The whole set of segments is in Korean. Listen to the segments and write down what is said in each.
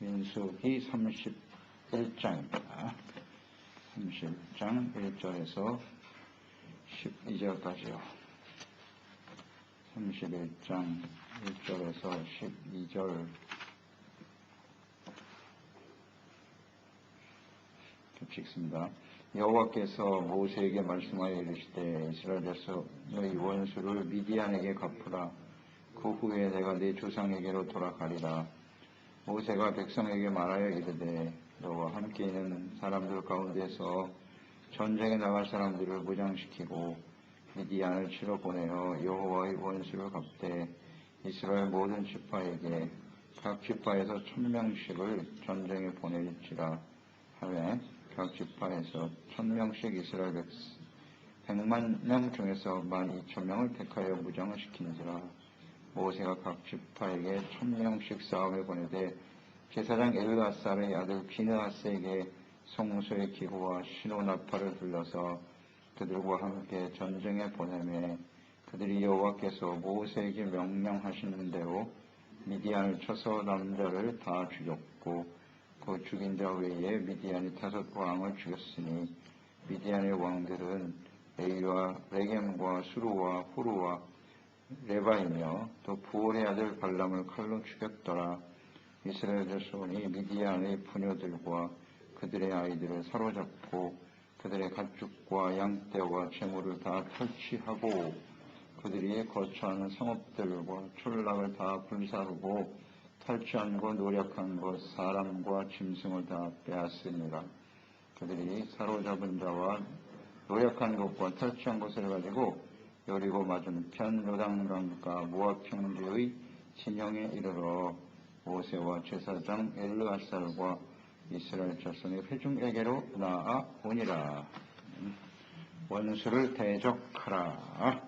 민수기 31장입니다. 31장 1절에서 12절까지요. 31장 1절에서 12절 읽습니다. 여호와께서 모세에게 말씀하여 이르시되 이스라엘 자손 너희 원수를 미디안에게 갚으라. 그 후에 내가 네 조상에게로 돌아가리라. 모세가 백성에게 말하여 이르되 너와 함께 있는 사람들 가운데서 전쟁에 나갈 사람들을 무장시키고 미디안을 치러 보내어 여호와의 원수를 갚되 이스라엘 모든 지파에게 각 지파에서 1000명씩을 전쟁에 보낼지라 하매 각 지파에서 1000명씩 이스라엘 백성 100만 명 중에서 12,000명을 택하여 무장을 시키는지라. 모세가 각 지파에게 1000명씩 싸움에 보내되 제사장 엘르아살의 아들 비느하스에게 송수의 기구와 시노나팔을 불러서 그들과 함께 전쟁에 보내매 그들이 여호와께서 모세에게 명령하신 대로 미디안을 쳐서 남자를 다 죽였고 그 죽인 자 외에 미디안이 5 왕을 죽였으니 미디안의 왕들은 에이와 레겜과 수루와 후루와 레바이며 또 부올의 아들 발람을 칼로 죽였더라. 이스라엘 자손이 미디안의 부녀들과 그들의 아이들을 사로잡고 그들의 가축과 양떼와 재물을 다 탈취하고 그들이 거처하는 성읍들과 촌락을 다 불사르고 탈취한 것, 노력한 것, 사람과 짐승을 다 빼앗으니라. 그들이 사로잡은 자와 노력한 것과 탈취한 것을 가지고 여리고 맞은편 요단강가 모압 평지의 진영에 이르러 모세와 제사장 엘르아살과 이스라엘 자손의 회중에게로 나아오니라. 원수를 대적하라.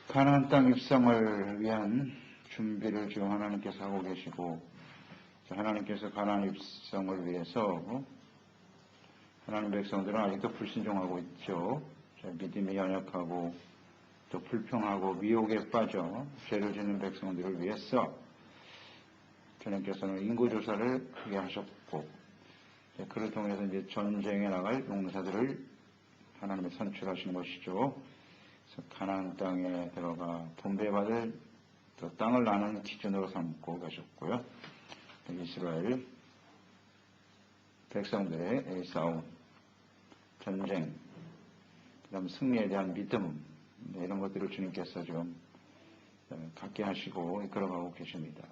가나안 땅 입성을 위한 준비를 지금 하나님께서 하고 계시고 하나님께서 가나안 입성을 위해서 하나님 백성들은 아직도 불순종하고 있죠. 믿음이 연약하고 또 불평하고 미혹에 빠져 죄를 짓는 백성들을 위해서 주님께서는 인구조사를 하게 하셨고 그를 통해서 이제 전쟁에 나갈 용사들을 하나님이 선출하신 것이죠. 그래서 가나안 땅에 들어가 분배받을 그 땅을 나누는 기준으로 삼고 가셨고요. 이스라엘 백성들의 싸움, 전쟁, 그 다음 승리에 대한 믿음 이런 것들을 주님께서 좀 갖게 하시고 이끌어가고 계십니다.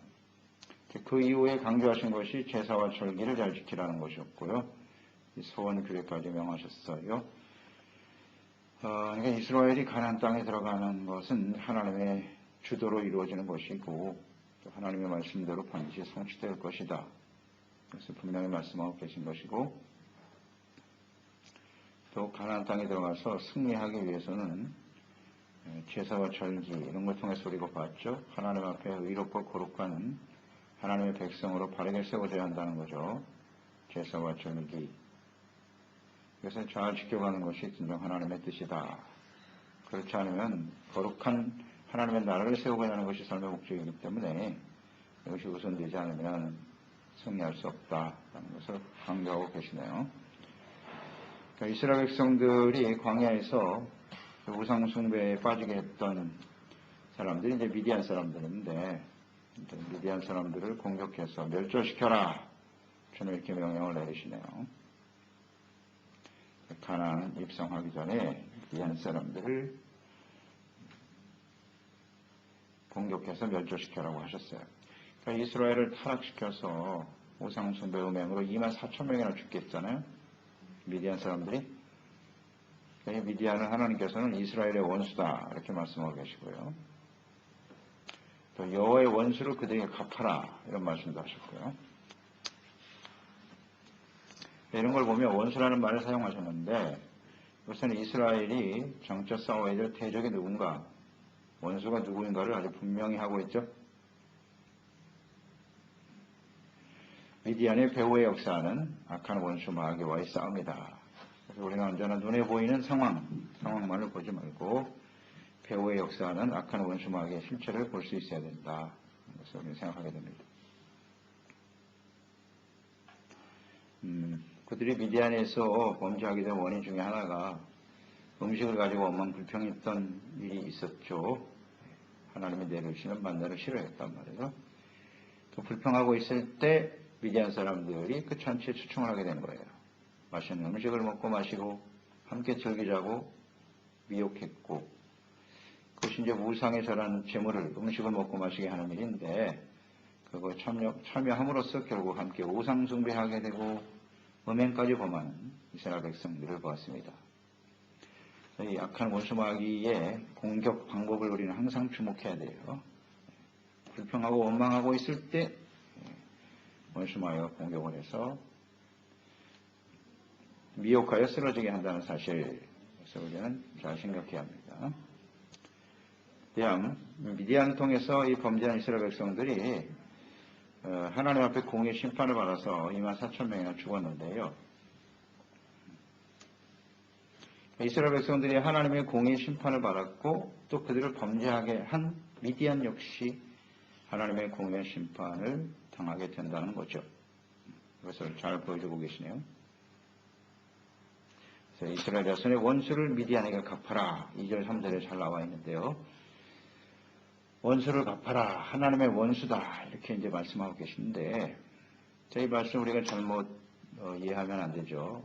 그 이후에 강조하신 것이 제사와 절기를 잘 지키라는 것이었고요. 소원 규례까지 명하셨어요. 그러니까 이스라엘이 가나안 땅에 들어가는 것은 하나님의 주도로 이루어지는 것이고 또 하나님의 말씀대로 반드시 성취될 것이다. 그래서 분명히 말씀하고 계신 것이고 또 가나안 땅에 들어가서 승리하기 위해서는 제사와 절기 이런 걸 통해서 우리가 봤죠. 하나님 앞에 의롭고 거룩한 하나님의 백성으로 바르게 세워져야 한다는 거죠. 제사와 절기. 그래서 잘 지켜가는 것이 진정 하나님의 뜻이다. 그렇지 않으면 거룩한 하나님의 나라를 세우고자 하는 것이 삶의 목적이기 때문에 이것이 우선되지 않으면 승리할 수 없다라는 것을 강조하고 계시네요. 그러니까 이스라엘 백성들이 광야에서 우상 숭배에 빠지게 했던 사람들이 이제 미디안 사람들인데 미디안 사람들을 공격해서 멸절시켜라. 저는 이렇게 명령을 내리시네요. 가나안 입성하기 전에 미디안 사람들을 공격해서 멸절시켜라고 하셨어요. 그러니까 이스라엘을 타락시켜서 우상 숭배 음행으로 24,000명이나 죽겠잖아요. 미디안 사람들이. 미디안은 하나님께서는 이스라엘의 원수다 이렇게 말씀하고 계시고요. 또 여호와의 원수를 그들에게 갚아라 이런 말씀도 하셨고요. 이런 걸 보면 원수라는 말을 사용하셨는데 우선 이스라엘이 정쳐 싸워야 될 대적이 누군가 원수가 누구인가를 아주 분명히 하고 있죠. 미디안의 배후의 역사는 악한 원수 마귀와의 싸움이다. 그래서 우리가 언제나 눈에 보이는 상황만을 보지 말고 배후의 역사는 악한 원수 마귀의 실체를 볼 수 있어야 된다. 그것을 우리는 생각하게 됩니다. 그들이 미디안에서 범죄하게 된 원인 중에 하나가 음식을 가지고 원망 불평했던 일이 있었죠. 하나님이 내려주시는 만나를 싫어했단 말이에요. 또 불평하고 있을 때 미디안 사람들이 그 잔치에 초청을 하게 된 거예요. 맛있는 음식을 먹고 마시고 함께 즐기자고 미혹했고, 그것이 이제 우상에 절한 재물을 음식을 먹고 마시게 하는 일인데, 그거 참여함으로써 결국 함께 우상 숭배하게 되고 음행까지 범하는 이스라엘 백성들을 보았습니다. 이 악한 원수 마귀의 공격 방법을 우리는 항상 주목해야 돼요. 불평하고 원망하고 있을 때 원수 마귀가 공격을 해서 미혹하여 쓰러지게 한다는 사실, 그래서 우리는 잘 생각해야 합니다. 미디안을 통해서 이 범죄한 이스라엘 백성들이 하나님 앞에 공의 심판을 받아서 24,000명이나 죽었는데요. 이스라엘 백성들이 하나님의 공의 심판을 받았고 또 그들을 범죄하게 한 미디안 역시 하나님의 공의 심판을 당하게 된다는 거죠. 이것을 잘 보여주고 계시네요. 그래서 이스라엘 자손의 원수를 미디안에게 갚아라. 2절 3절에 잘 나와 있는데요. 원수를 갚아라. 하나님의 원수다. 이렇게 이제 말씀하고 계시는데, 이 말씀 우리가 잘못 이해하면 안 되죠.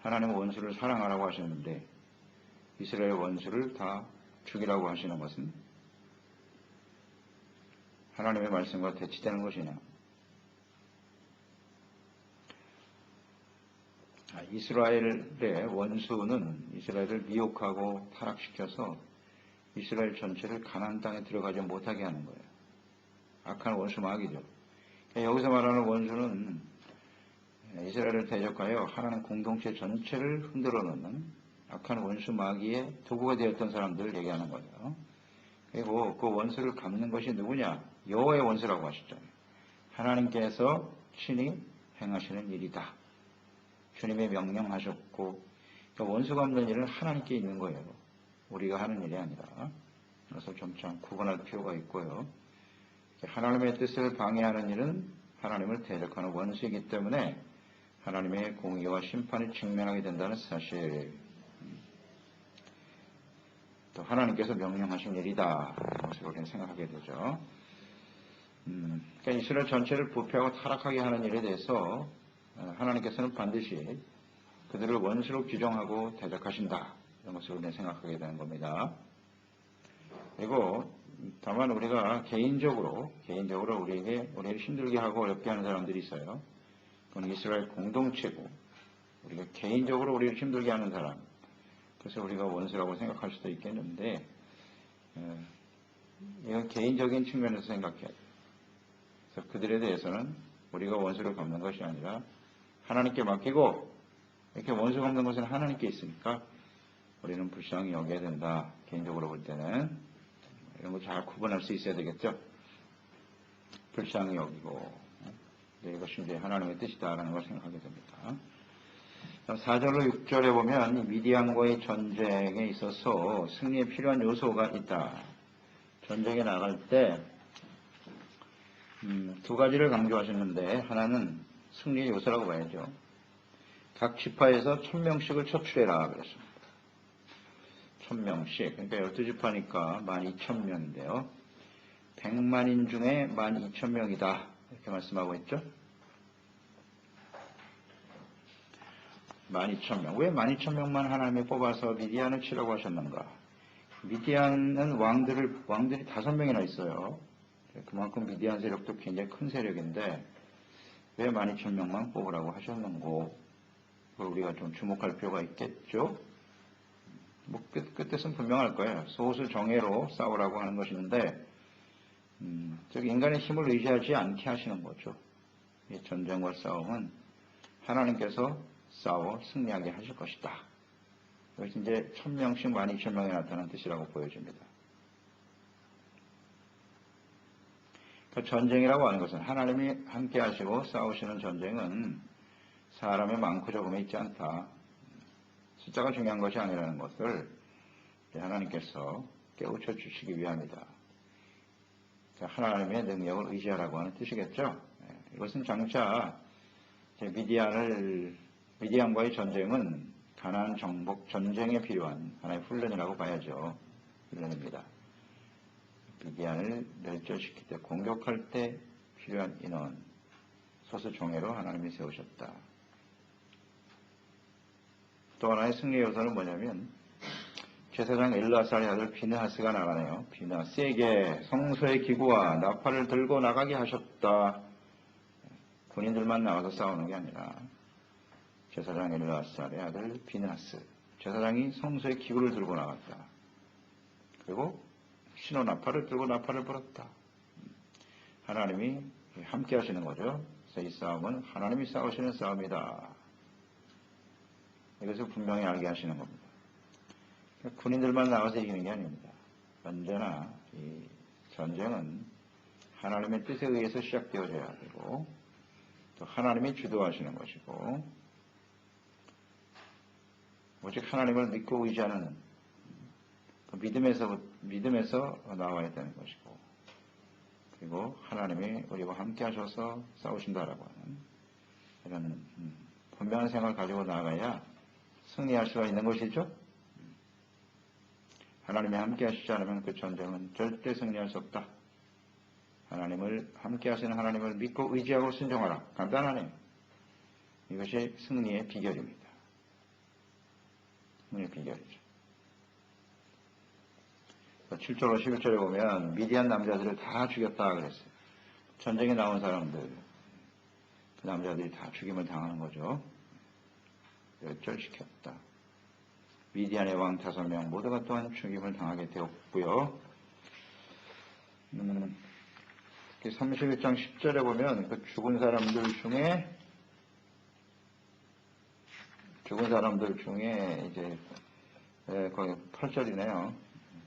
하나님의 원수를 사랑하라고 하셨는데, 이스라엘 원수를 다 죽이라고 하시는 것은 하나님의 말씀과 대치되는 것이냐. 이스라엘의 원수는 이스라엘을 미혹하고 타락시켜서 이스라엘 전체를 가나안 땅에 들어가지 못하게 하는 거예요. 악한 원수 마귀죠. 여기서 말하는 원수는 이스라엘을 대적하여 하나님 공동체 전체를 흔들어 놓는 악한 원수 마귀의 도구가 되었던 사람들을 얘기하는 거예요. 그리고 그 원수를 갚는 것이 누구냐? 여호와의 원수라고 하셨잖아요. 하나님께서 친히 행하시는 일이다. 주님이 명령하셨고, 그러니까 원수 갚는 일은 하나님께 있는 거예요. 우리가 하는 일이 아니라. 그래서 좀 구분할 필요가 있고요. 하나님의 뜻을 방해하는 일은 하나님을 대적하는 원수이기 때문에 하나님의 공의와 심판에 직면하게 된다는 사실, 또 하나님께서 명령하신 일이다. 이것을 우리는 생각하게 되죠. 그러니까 이스라엘 전체를 부패하고 타락하게 하는 일에 대해서 하나님께서는 반드시 그들을 원수로 규정하고 대적하신다. 이런 것을 우리는 생각하게 되는 겁니다. 그리고 다만 우리가 개인적으로 우리를 힘들게 하고 어렵게 하는 사람들이 있어요. 그건 이스라엘 공동체고, 우리가 개인적으로 우리를 힘들게 하는 사람, 그래서 우리가 원수라고 생각할 수도 있겠는데, 이건 개인적인 측면에서 생각해야 돼요. 그래서 그들에 대해서는 우리가 원수를 갚는 것이 아니라 하나님께 맡기고, 이렇게 원수 갚는 것은 하나님께 있으니까 우리는 불쌍히 여겨야 된다. 개인적으로 볼 때는 이런 거 잘 구분할 수 있어야 되겠죠. 불쌍히 여기고, 이것이 이제 하나님의 뜻이다라는 걸 생각하게 됩니다. 4절로 6절에 보면 이 미디안과의 전쟁에 있어서 승리에 필요한 요소가 있다. 전쟁에 나갈 때 두 가지를 강조하셨는데, 하나는 승리의 요소라고 봐야죠. 각 지파에서 1000명씩을 처출해라 그랬습니다. 1000명씩, 그러니까 12지파니까 12,000명인데요. 100만인 중에 12,000명이다. 이렇게 말씀하고 있죠. 12,000명. 왜 12,000명만 하나님이 뽑아서 미디안을 치라고 하셨는가? 미디안은 왕들이 5명이나 있어요. 그만큼 미디안 세력도 굉장히 큰 세력인데 왜 12,000명만 뽑으라고 하셨는고? 그걸 우리가 좀 주목할 필요가 있겠죠. 끝뜻은 분명할 거예요. 소수 정예로 싸우라고 하는 것인데, 인간의 힘을 의지하지 않게 하시는 거죠. 이 전쟁과 싸움은 하나님께서 싸워 승리하게 하실 것이다. 이것이 이제 1000명씩 12,000명에 나타난 뜻이라고 보여집니다. 그 전쟁이라고 하는 것은 하나님이 함께 하시고 싸우시는 전쟁은 사람의 많고 적음에 있지 않다. 숫자가 중요한 것이 아니라는 것을 하나님께서 깨우쳐 주시기 위함이다. 하나님의 능력을 의지하라고 하는 뜻이겠죠. 이것은 장차 미디안과의 전쟁은 가나안 정복 전쟁에 필요한 하나의 훈련이라고 봐야죠. 훈련입니다. 미디안을 멸절시킬 때, 공격할 때 필요한 인원, 소수 종회로 하나님이 세우셨다. 또 하나의 승리 요소는 뭐냐면 제사장 엘르아살의 아들 비느하스가 나가네요. 비느하스에게 성소의 기구와 나팔을 들고 나가게 하셨다. 군인들만 나가서 싸우는 게 아니라 제사장 엘르아살의 아들 비느하스, 제사장이 성소의 기구를 들고 나갔다. 그리고 신호 나팔을 들고 나팔을 불었다. 하나님이 함께 하시는 거죠. 그래서 이 싸움은 하나님이 싸우시는 싸움이다. 이것을 분명히 알게 하시는 겁니다. 군인들만 나가서 이기는 게 아닙니다. 언제나 이 전쟁은 하나님의 뜻에 의해서 시작되어져야 되고 또 하나님이 주도하시는 것이고 오직 하나님을 믿고 의지하는 그 믿음에서 나와야 되는 것이고 그리고 하나님이 우리와 함께 하셔서 싸우신다라고 하는 이런 분명한 생각을 가지고 나가야 승리할 수가 있는 것이죠. 하나님이 함께 하시지 않으면 그 전쟁은 절대 승리할 수 없다. 하나님을 함께 하시는 하나님을 믿고 의지하고 순종하라. 간단하네요. 이것이 승리의 비결입니다. 승리의 비결이죠. 7절로 11절에 보면 미디안 남자들을 다 죽였다 그랬어요. 전쟁에 나온 사람들, 그 남자들이 다 죽임을 당하는 거죠. 멸절시켰다. 미디안의 왕 5명 모두가 또한 죽임을 당하게 되었고요. 31장 10절에 보면 그 죽은 사람들 중에 이제 거기 8절이네요.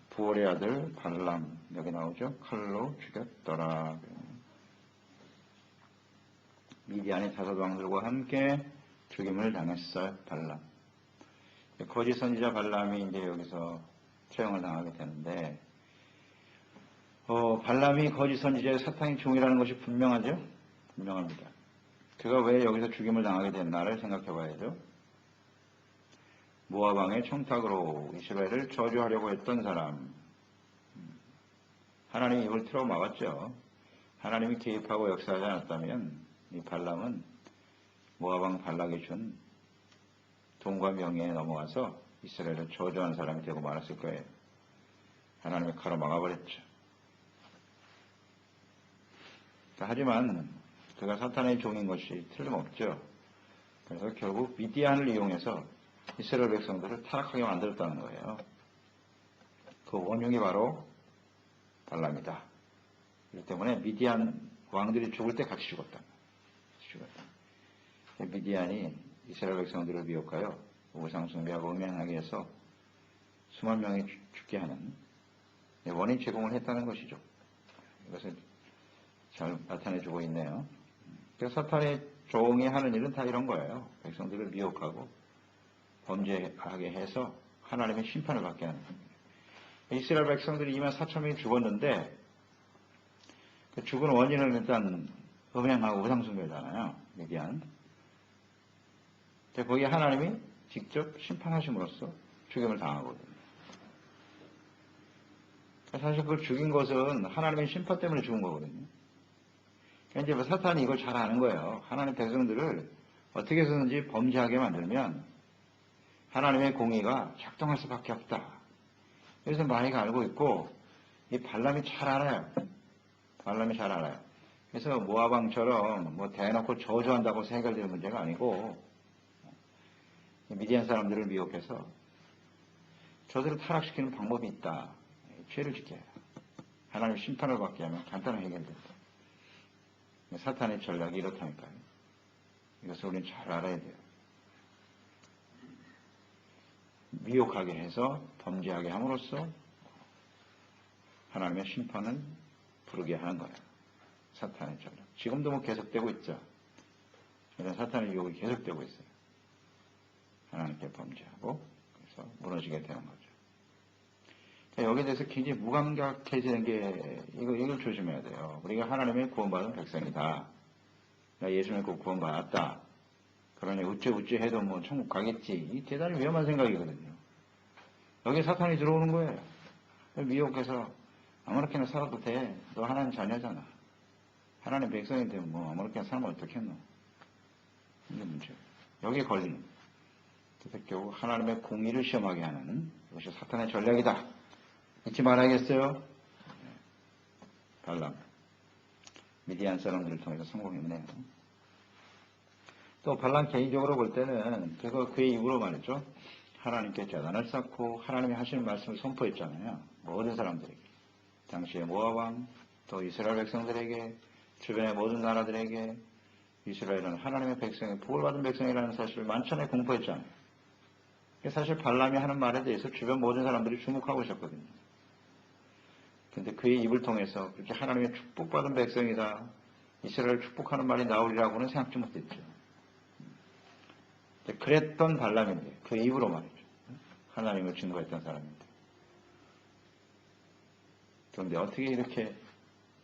부올의 아들 발람 여기 나오죠. 칼로 죽였더라. 미디안의 5왕들과 함께 죽임을 당했어요. 발람. 거짓 선지자 발람이 이제 여기서 처형을 당하게 되는데 발람이 거짓 선지자의 사탄의 종이라는 것이 분명하죠? 분명합니다. 그가 왜 여기서 죽임을 당하게 됐나를 생각해 봐야죠. 모압 왕의 청탁으로 이스라엘을 저주하려고 했던 사람. 하나님이 이걸 틀어 막았죠. 하나님이 개입하고 역사하지 않았다면 이 발람은 모압 왕 발락이 준 돈과 명예에 넘어가서 이스라엘을 저주하는 사람이 되고 말았을 거예요. 하나님이 가로막아버렸죠. 하지만 그가 사탄의 종인 것이 틀림없죠. 그래서 결국 미디안을 이용해서 이스라엘 백성들을 타락하게 만들었다는 거예요. 그 원흉이 바로 발람이다. 그렇기 때문에 미디안 왕들이 죽을 때 같이 죽었다. 미디안이 이스라엘 백성들을 미혹하여 우상 숭배하고 음행하게 해서 수만 명이 죽게 하는 원인 제공을 했다는 것이죠. 이것을 잘 나타내주고 있네요. 그래서 사탄의 종이 하는 일은 다 이런 거예요. 백성들을 미혹하고 범죄하게 해서 하나님의 심판을 받게 하는 겁니다. 이스라엘 백성들이 2만 4천 명이 죽었는데 그 죽은 원인은 일단 음행하고 우상숭배잖아요. 미디안. 거기에 하나님이 직접 심판하심으로써 죽임을 당하거든요. 사실 그걸 죽인 것은 하나님의 심판 때문에 죽은 거거든요. 그러니까 이제 사탄이 이걸 잘 아는 거예요. 하나님 백성들을 어떻게 해서든지 범죄하게 만들면 하나님의 공의가 작동할 수밖에 없다. 그래서 마이가 알고 있고 이 발람이 잘 알아요. 발람이 잘 알아요. 그래서 모압왕처럼 뭐 대놓고 저주한다고 해서 해결되는 문제가 아니고 미디안 사람들을 미혹해서 저들을 타락시키는 방법이 있다. 죄를 지켜야 해요. 하나님 심판을 받게 하면 간단하게 해결된다. 사탄의 전략이 이렇다니까요. 이것을 우리는 잘 알아야 돼요. 미혹하게 해서 범죄하게 함으로써 하나님의 심판을 부르게 하는 거예요. 사탄의 전략. 지금도 뭐 계속되고 있죠. 이런 사탄의 유혹이 계속되고 있어요. 하나님께 범죄하고 그래서 무너지게 되는 거죠. 여기에 대해서 굉장히 무감각해지는 게 이걸 조심해야 돼요. 우리가 하나님의 구원받은 백성이다. 예수 믿고 구원받았다. 그러니 어째 해도 뭐 천국 가겠지. 이 대단히 위험한 생각이거든요. 여기에 사탄이 들어오는 거예요. 미혹해서 아무렇게나 살아도 돼. 너 하나님 자녀잖아. 하나님 백성인데 뭐 아무렇게나 살면 어떻겠노. 이게 문제예요. 여기에 걸리는. 그래서 결국 하나님의 공의를 시험하게 하는 이것이 사탄의 전략이다. 잊지 말아야겠어요. 발람. 미디안 사람들을 통해서 성공했네요. 또 발람 개인적으로 볼 때는 그의 입으로 말이죠. 하나님께 제단을 쌓고 하나님이 하시는 말씀을 선포했잖아요. 모든 사람들에게. 당시의 모압 왕, 또 이스라엘 백성들에게, 주변의 모든 나라들에게 이스라엘은 하나님의 백성이 복을 받은 백성이라는 사실을 만천에 공포했잖아요. 사실 발람이 하는 말에 대해서 주변 모든 사람들이 주목하고 있었거든요. 그런데 그의 입을 통해서 그렇게 하나님의 축복받은 백성이다. 이스라엘을 축복하는 말이 나오리라고는 생각지 못했죠. 그랬던 발람인데 그 입으로 말이죠. 하나님을 증거했던 사람인데. 그런데 어떻게 이렇게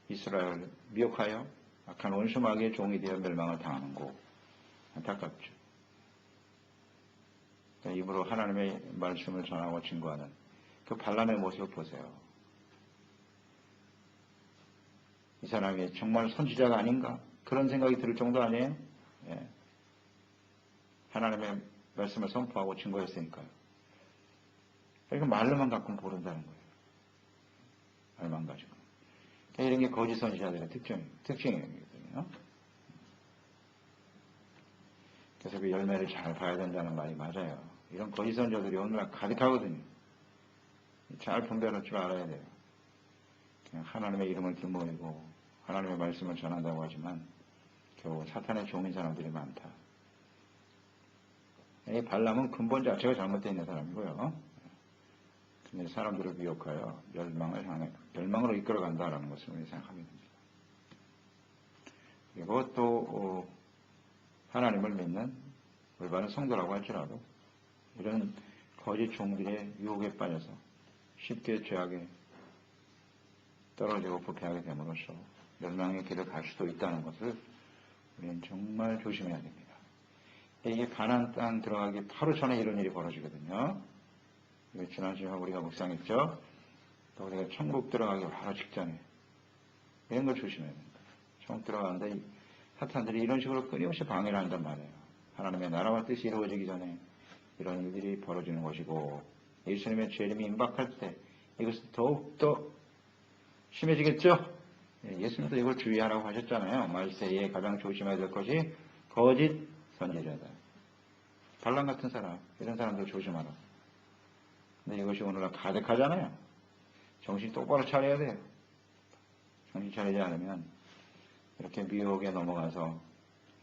이스라엘을 미혹하여 악한 원수 마귀의 종이 되어 멸망을 당하는고 안타깝죠. 입으로 하나님의 말씀을 전하고 증거하는 그 발람의 모습을 보세요. 이 사람이 정말 선지자가 아닌가? 그런 생각이 들 정도 아니에요? 예. 하나님의 말씀을 선포하고 증거했으니까요. 그러니까 말로만 갖고 모른다는 거예요. 말만 가지고. 이런 게 거짓 선지자들의 특징이거든요. 그래서 그 열매를 잘 봐야 된다는 말이 맞아요. 이런 거짓 선지자들이 오늘날 가득하거든요. 잘 분별할 줄 알아야 돼요. 그냥 하나님의 이름을 들모이고 하나님의 말씀을 전한다고 하지만 겨우 사탄의 종인 사람들이 많다. 이 발람은 근본 자체가 잘못되어 있는 사람이고요. 근데 사람들을 미혹하여 멸망으로 이끌어간다라는 것을 우리 생각하면 됩니다. 그리고 또 하나님을 믿는 올바른 성도라고 할지라도 이런 거짓 종들의 유혹에 빠져서 쉽게 죄악에 떨어지고 부패하게 됨으로써 멸망의 길을 갈 수도 있다는 것을 우리는 정말 조심해야 됩니다. 이게 가나안 땅 들어가기 바로 전에 이런 일이 벌어지거든요. 지난 시간에 우리가 묵상했죠. 또 우리가 천국 들어가기 바로 직전에 이런 걸 조심해야 됩니다. 천국 들어가는데 사탄들이 이런 식으로 끊임없이 방해를 한단 말이에요. 하나님의 나라와 뜻이 이루어지기 전에 이런 일들이 벌어지는 것이고 예수님의 재림이 임박할 때 이것은 더욱더 심해지겠죠? 예수님도 이걸 주의하라고 하셨잖아요. 말세에 가장 조심해야 될 것이 거짓 선지자다. 발람 같은 사람, 이런 사람들 조심하라. 근데 이것이 오늘날 가득하잖아요. 정신 똑바로 차려야 돼요. 정신 차리지 않으면 이렇게 미혹에 넘어가서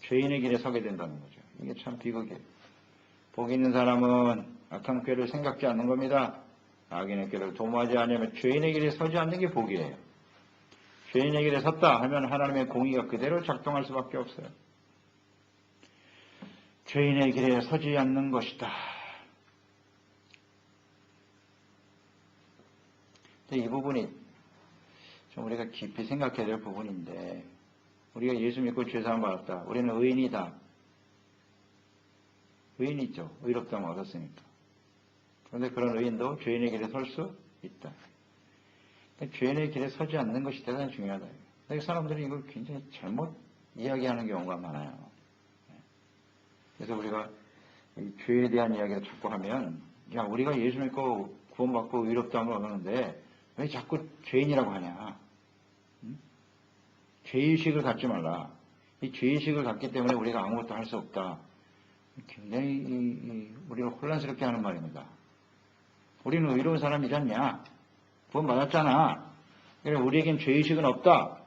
죄인의 길에 서게 된다는 거죠. 이게 참 비극이에요. 복 있는 사람은 악한 꾀를 생각지 않는 겁니다. 악인의 꾀를 도모하지 않으면 죄인의 길에 서지 않는 게 복이에요. 죄인의 길에 섰다 하면 하나님의 공의가 그대로 작동할 수밖에 없어요. 죄인의 길에 서지 않는 것이다. 이 부분이 좀 우리가 깊이 생각해야 될 부분인데 우리가 예수 믿고 죄사함 받았다. 우리는 의인이다. 의인이죠. 의롭다면 얻었으니까. 그런데 그런 의인도 죄인의 길에 설 수 있다. 죄인의 길에 서지 않는 것이 대단히 중요하다. 사람들이 이걸 굉장히 잘못 이야기하는 경우가 많아요. 그래서 우리가 죄에 대한 이야기를 자꾸 하면 야 우리가 예수 믿고 구원받고 의롭다함을 얻었는데 왜 자꾸 죄인이라고 하냐. 죄의식을 갖지 말라. 이 죄의식을 갖기 때문에 우리가 아무것도 할 수 없다. 굉장히 우리를 혼란스럽게 하는 말입니다. 우리는 의로운 사람이지 않냐. 구원받았잖아. 그래 우리에겐 죄의식은 없다.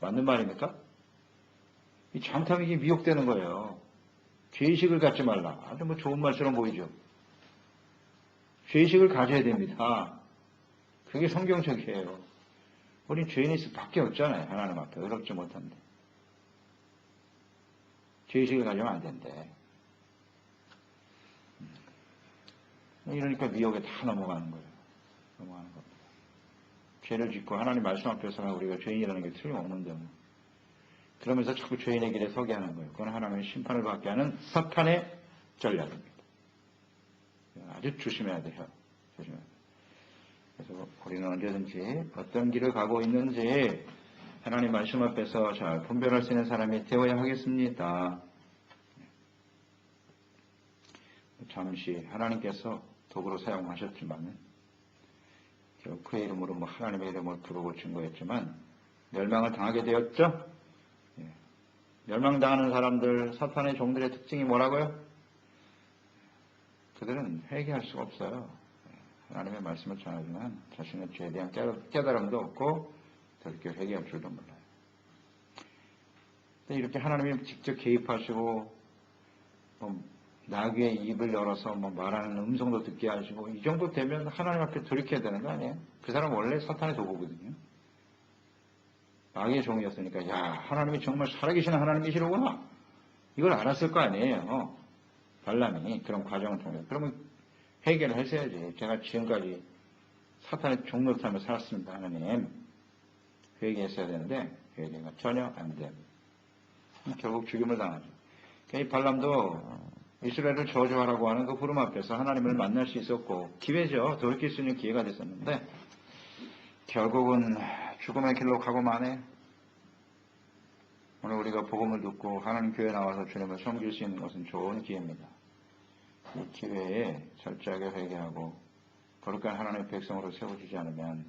맞는 말입니까? 이 잘못하면 이게 미혹되는 거예요. 죄의식을 갖지 말라. 아주 뭐 좋은 말처럼 보이죠. 죄의식을 가져야 됩니다. 그게 성경적이에요. 우린 죄인일 수밖에 없잖아요. 하나님 앞에 의롭지 못한데. 죄의식을 가지면 안 된대. 이러니까 미혹에 다 넘어가는 거예요. 넘어가는 겁니다. 죄를 짓고 하나님 말씀 앞에서는 우리가 죄인이라는 게 틀림없는데 그러면서 자꾸 죄인의 길에 서게 하는 거예요. 그건 하나님의 심판을 받게 하는 사탄의 전략입니다. 아주 조심해야 돼요. 조심해야 돼요. 그래서 우리는 언제든지 어떤 길을 가고 있는지 하나님 말씀 앞에서 잘 분별할 수 있는 사람이 되어야 하겠습니다. 잠시 하나님께서 도구로 사용하셨지만 결국 그의 이름으로 하나님의 이름을 부르고 증거했지만 멸망을 당하게 되었죠. 멸망당하는 사람들, 사탄의 종들의 특징이 뭐라고요? 그들은 회개할 수가 없어요. 하나님의 말씀을 전하지만 자신의 죄에 대한 깨달음도 없고 그렇게 회개할 줄도 몰라요. 이렇게 하나님이 직접 개입하시고 나귀의 입을 열어서 말하는 음성도 듣게 하시고 이 정도 되면 하나님 앞에 돌이켜야 되는 거 아니에요? 그 사람은 원래 사탄의 도구거든요. 나귀의 종이었으니까 야 하나님이 정말 살아계시는 하나님이시로구나 이걸 알았을 거 아니에요. 발람이 그런 과정을 통해서 그러면 회개를 했어야지. 제가 지금까지 사탄의 종노릇하며 살았습니다. 하나님 회개했어야 되는데 회개가 전혀 안 됩니다. 결국 죽임을 당하죠. 이 발람도 이스라엘을 저주하라고 하는 그 부름 앞에서 하나님을 만날 수 있었고 기회죠. 돌이킬 수 있는 기회가 됐었는데 결국은 죽음의 길로 가고 마네. 오늘 우리가 복음을 듣고 하나님 교회에 나와서 주님을 섬길 수 있는 것은 좋은 기회입니다. 이 기회에 철저하게 회개하고 거룩한 하나님의 백성으로 세워주지 않으면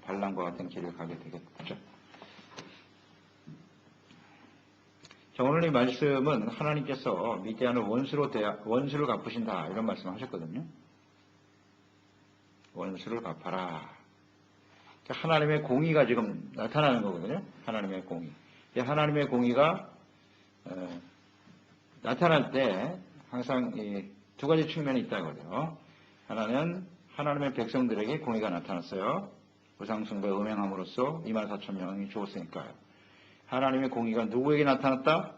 발람과 같은 길을 가게 되겠죠. 자, 오늘 이 말씀은 하나님께서 미디안을 원수를 갚으신다 이런 말씀을 하셨거든요. 원수를 갚아라. 하나님의 공의가 지금 나타나는 거거든요. 하나님의 공의. 하나님의 공의가 나타날 때 항상 이 두 가지 측면이 있다고요. 하나는 하나님의 백성들에게 공의가 나타났어요. 우상숭배 음행함으로써 24,000명이 죽었으니까요. 하나님의 공의가 누구에게 나타났다?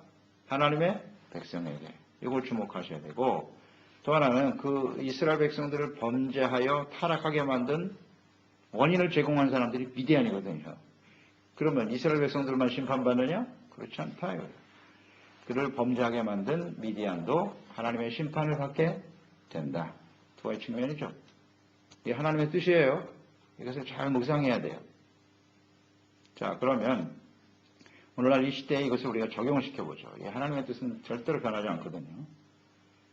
하나님의 백성에게. 이걸 주목하셔야 되고 또 하나는 그 이스라엘 백성들을 범죄하여 타락하게 만든 원인을 제공한 사람들이 미디안이거든요. 그러면 이스라엘 백성들만 심판받느냐? 그렇지 않다. 그를 범죄하게 만든 미디안도 하나님의 심판을 받게 된다. 두 가지 측면이죠. 이게 하나님의 뜻이에요. 이것을 잘 묵상해야 돼요. 자, 그러면 오늘날 이 시대에 이것을 우리가 적용을 시켜보죠. 하나님의 뜻은 절대로 변하지 않거든요.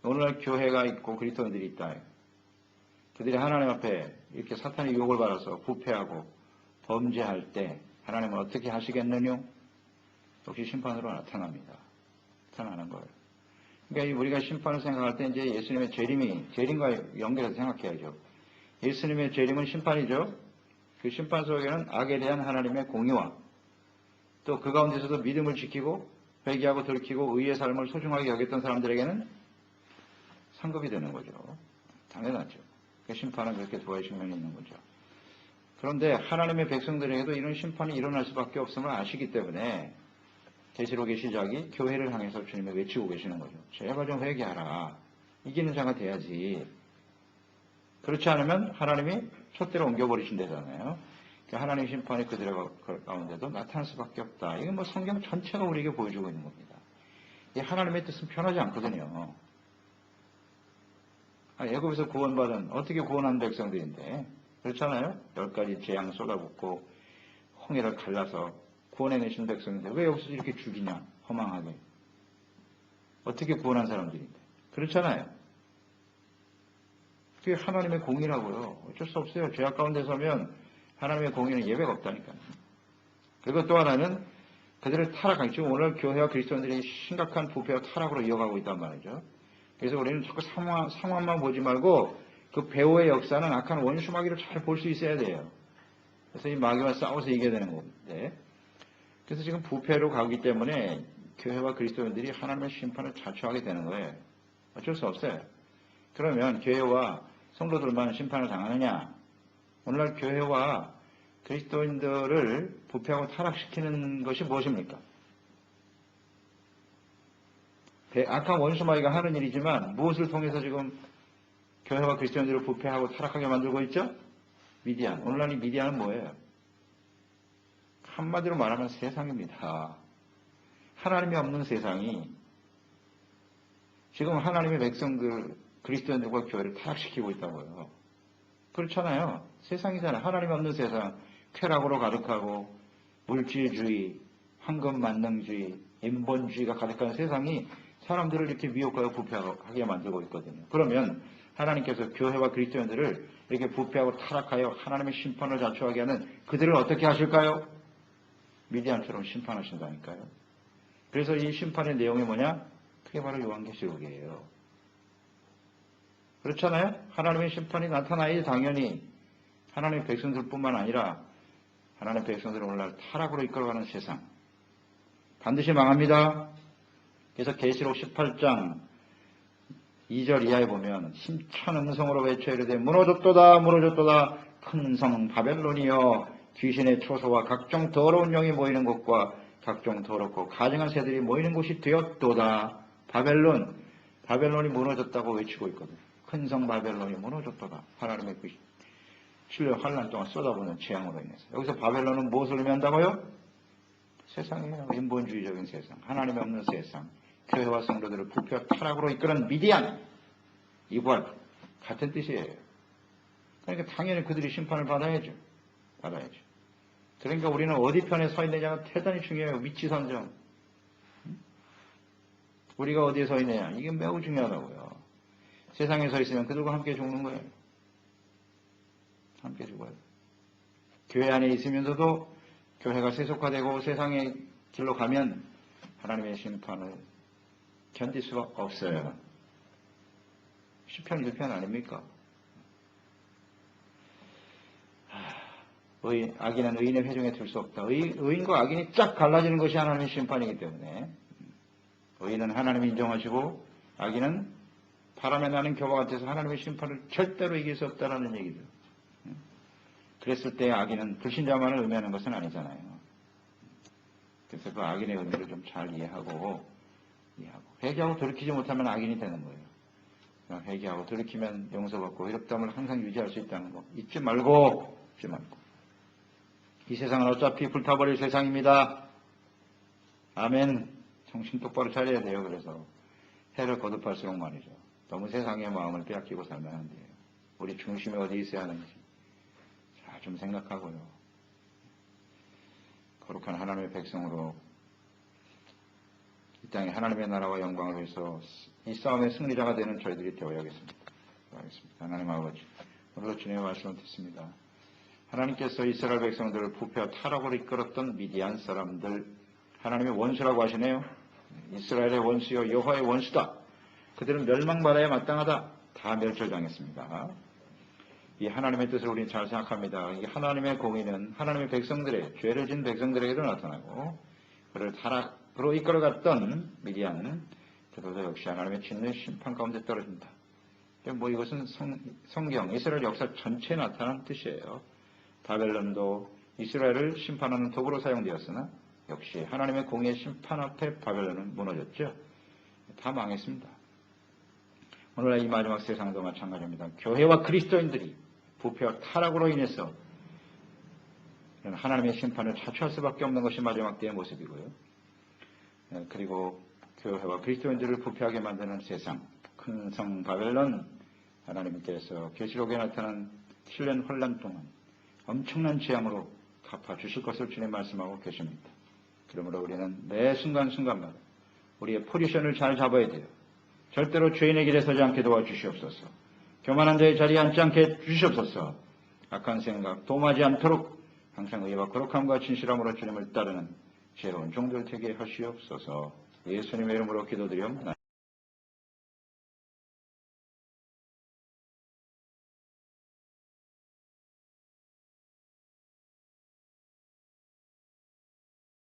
오늘날 교회가 있고 그리스도인들이 있다. 그들이 하나님 앞에 이렇게 사탄의 유혹을 받아서 부패하고 범죄할 때 하나님은 어떻게 하시겠느냐? 역시 심판으로 나타납니다. 나타나는 거예요. 그러니까 우리가 심판을 생각할 때 이제 예수님의 재림과 연결해서 생각해야죠. 예수님의 재림은 심판이죠. 그 심판 속에는 악에 대한 하나님의 공의와 또 그 가운데서도 믿음을 지키고 회개하고 돌이키고 의의 삶을 소중하게 여겼던 사람들에게는 상급이 되는 거죠. 당연하죠. 그 심판은 그렇게 두 가지 측면이 있는 거죠. 그런데 하나님의 백성들에게도 이런 심판이 일어날 수밖에 없음을 아시기 때문에 계시록의 시작이 교회를 향해서 주님을 외치고 계시는 거죠. 제발 좀 회개하라. 이기는 자가 돼야지. 그렇지 않으면 하나님이 촛대로 옮겨버리신다잖아요. 하나님의 심판이 그들의 가운데도 나타날 수밖에 없다. 이건 성경 전체가 우리에게 보여주고 있는 겁니다. 이 하나님의 뜻은 변하지 않거든요. 애굽에서 구원받은 어떻게 구원한 백성들인데 그렇잖아요. 10가지 재앙 쏟아붓고 홍해를 갈라서 구원해내신 백성인데 왜 여기서 이렇게 죽이냐 허망하게. 어떻게 구원한 사람들인데 그렇잖아요. 그게 하나님의 공의라고요. 어쩔 수 없어요. 죄악 가운데 서면 하나님의 공의는 예외가 없다니까요. 그리고 또 하나는 그들을 타락한 지금 오늘 교회와 그리스도인들이 심각한 부패와 타락으로 이어가고 있단 말이죠. 그래서 우리는 자꾸 상황만 보지 말고 그 배후의 역사는 악한 원수 마귀를 잘 볼 수 있어야 돼요. 그래서 이 마귀와 싸워서 이겨야 되는 건데 그래서 지금 부패로 가기 때문에 교회와 그리스도인들이 하나님의 심판을 자초하게 되는 거예요. 어쩔 수 없어요. 그러면 교회와 성도들만 심판을 당하느냐? 오늘날 교회와 그리스도인들을 부패하고 타락시키는 것이 무엇입니까? 악한 원수마귀가 하는 일이지만 무엇을 통해서 지금 교회와 그리스도인들을 부패하고 타락하게 만들고 있죠? 미디안. 오늘날 이 미디안은 뭐예요? 한마디로 말하면 세상입니다. 하나님이 없는 세상이 지금 하나님의 백성들, 그리스도인들과 교회를 타락시키고 있다고요. 그렇잖아요. 세상이잖아요. 하나님 없는 세상, 쾌락으로 가득하고 물질주의, 황금만능주의, 인본주의가 가득한 세상이 사람들을 이렇게 미혹하고 부패하게 만들고 있거든요. 그러면 하나님께서 교회와 그리스도인들을 이렇게 부패하고 타락하여 하나님의 심판을 자초하게 하는 그들을 어떻게 하실까요? 미디안처럼 심판하신다니까요. 그래서 이 심판의 내용이 뭐냐? 그게 바로 요한계시록이에요. 그렇잖아요? 하나님의 심판이 나타나야지 당연히 하나님의 백성들뿐만 아니라 하나님의 백성들을 오늘날 타락으로 이끌어가는 세상 반드시 망합니다. 그래서 계시록 18장 2절 이하에 보면 힘찬 음성으로 외쳐 이르되 무너졌도다 무너졌도다 큰 성 바벨론이여 귀신의 초소와 각종 더러운 영이 모이는 곳과 각종 더럽고 가증한 새들이 모이는 곳이 되었도다. 바벨론이 무너졌다고 외치고 있거든. 큰 성 바벨론이 무너졌도다. 하나님의 그 7년 환란 동안 쏟아부는 재앙으로 인해서. 여기서 바벨론은 무엇을 의미한다고요? 세상이에요. 인본주의적인 세상. 하나님이 없는 세상. 교회와 성도들을 부패와 타락으로 이끄는 미디안. 이관. 같은 뜻이에요. 그러니까 당연히 그들이 심판을 받아야죠. 그러니까 우리는 어디 편에 서 있느냐가 대단히 중요해요. 위치 선정. 우리가 어디에 서 있느냐. 이게 매우 중요하다고요. 세상에 서 있으면 그들과 함께 죽는 거예요. 함께 죽어요. 교회 안에 있으면서도 교회가 세속화되고 세상의 길로 가면 하나님의 심판을 견딜 수가 없어요. 시편 1편 아닙니까? 악인은 의인의 회중에 들 수 없다. 의인과 악인이 쫙 갈라지는 것이 하나님의 심판이기 때문에 의인은 하나님이 인정하시고 악인은 바람에 나는 겨와 같아서 하나님의 심판을 절대로 이길 수 없다라는 얘기죠. 그랬을 때 악인은 불신자만을 의미하는 것은 아니잖아요. 그래서 그 악인의 의미를 좀 잘 이해하고 회개하고 돌이키지 못하면 악인이 되는 거예요. 회개하고 돌이키면 용서받고 의롭다함을 항상 유지할 수 있다는 거 잊지 말고 이 세상은 어차피 불타버릴 세상입니다. 아멘. 정신 똑바로 차려야 돼요. 그래서 해를 거듭할수록 말이죠. 너무 세상의 마음을 빼앗기고 살면 안 돼요. 우리 중심이 어디 있어야 하는지 잘 좀 생각하고요. 거룩한 하나님의 백성으로 이 땅에 하나님의 나라와 영광을 위해서 이 싸움의 승리자가 되는 저희들이 되어야겠습니다. 하나님 아버지, 오늘도 주님의 말씀을 듣습니다. 하나님께서 이스라엘 백성들을 부패와 타락으로 이끌었던 미디안 사람들, 하나님의 원수라고 하시네요. 이스라엘의 원수요 여호와의 원수다. 그들은 멸망받아야 마땅하다. 다 멸절당했습니다. 이 하나님의 뜻을 우리는 잘 생각합니다. 이 하나님의 공의는 하나님의 백성들의 죄를 진 백성들에게도 나타나고 그를 타락으로 이끌어갔던 미디안 그들도 역시 하나님의 짓는 심판 가운데 떨어진다. 이것은 성경 이스라엘 역사 전체에 나타나는 뜻이에요. 바벨론도 이스라엘을 심판하는 도구로 사용되었으나 역시 하나님의 공의의 심판 앞에 바벨론은 무너졌죠. 다 망했습니다. 오늘날 이 마지막 세상도 마찬가지입니다. 교회와 그리스도인들이 부패와 타락으로 인해서 하나님의 심판을 자초할 수밖에 없는 것이 마지막 때의 모습이고요. 그리고 교회와 그리스도인들을 부패하게 만드는 세상, 큰 성 바벨론, 하나님께서 계시록에 나타난 7년 환란 동안 엄청난 재앙으로 갚아주실 것을 주님 말씀하고 계십니다. 그러므로 우리는 매 순간순간마다 우리의 포지션을 잘 잡아야 돼요. 절대로 죄인의 길에 서지 않게 도와주시옵소서. 교만한 자의 자리에 앉지 않게 주시옵소서. 악한 생각, 도마지 않도록 항상 의와 거룩함과 진실함으로 주님을 따르는 지혜로운 종들 되게 하시옵소서. 예수님의 이름으로 기도드리옵나이다.